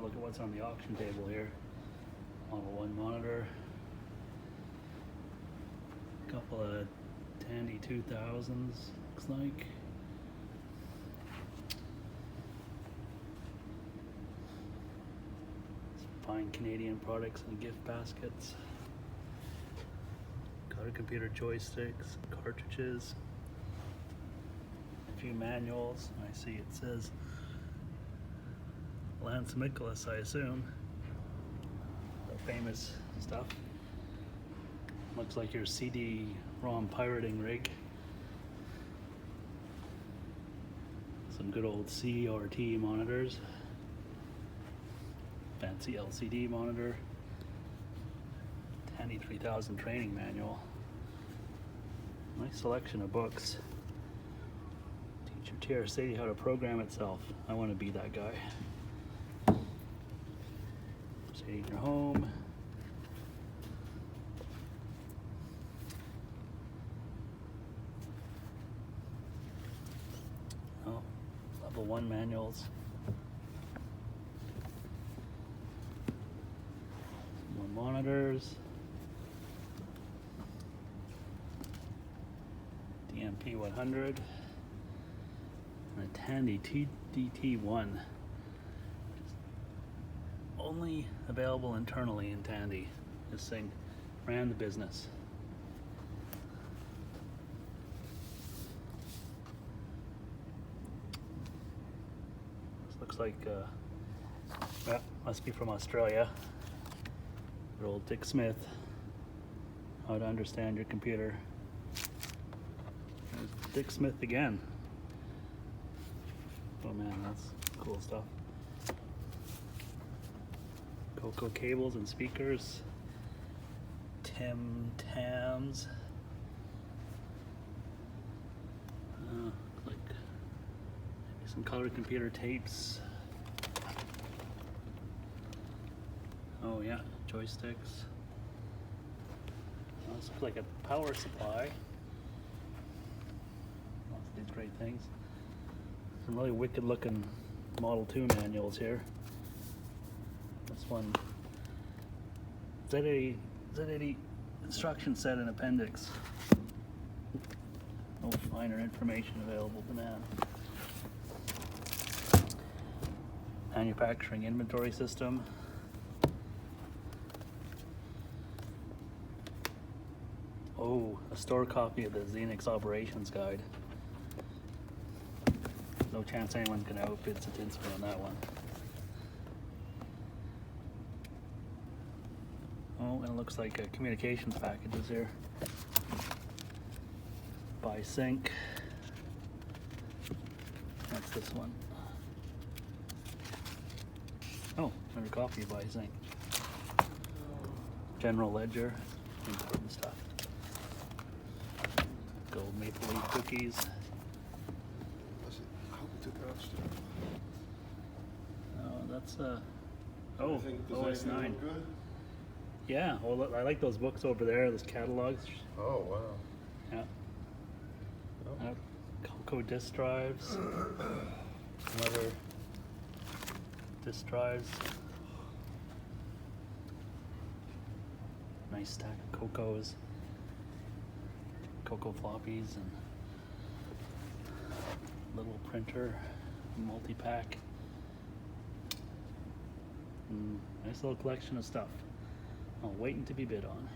look at what's on the auction table here. Model 1 monitor. A couple of Tandy 2000s, looks like. Some fine Canadian products and gift baskets. Color computer joysticks, cartridges. A few manuals. I see it says Lance Nicholas, I assume. The famous stuff. Looks like your CD-ROM pirating rig. Some good old CRT monitors. Fancy LCD monitor. Tandy 3000 training manual. Nice selection of books. Teach your TRC how to program itself. I want to be that guy. Stay in your home. Oh, level 1 manuals. More monitors. DMP 100. And a Tandy TDT1. Only available internally in Tandy. This thing ran the business. This looks like, yeah, must be from Australia. Good old Dick Smith. How to understand your computer. There's Dick Smith again. Oh man, that's cool stuff. Coco cables and speakers. Tim Tams. Like maybe some color computer tapes. Oh yeah, joysticks. This looks like a power supply. Lots of these great things. Some really wicked looking Model 2 manuals here. This one, Z80 instruction set and appendix. No finer information available than that. Manufacturing inventory system. Oh, a store copy of the Xenix operations guide. No chance anyone's going to outbid Satinsky on that one. Oh, and it looks like communications packages here. By sync. That's this one. Oh, another copy of by sync. General ledger, important stuff. Gold maple leaf cookies. Oh, that's oh, OS9. Yeah, well, I like those books over there, those catalogs. Oh, wow. Yeah. Oh. Coco disk drives. Some other disk drives. Nice stack of Cocos. Coco floppies and little printer, multi-pack. Nice little collection of stuff. Oh, waiting to be bid on.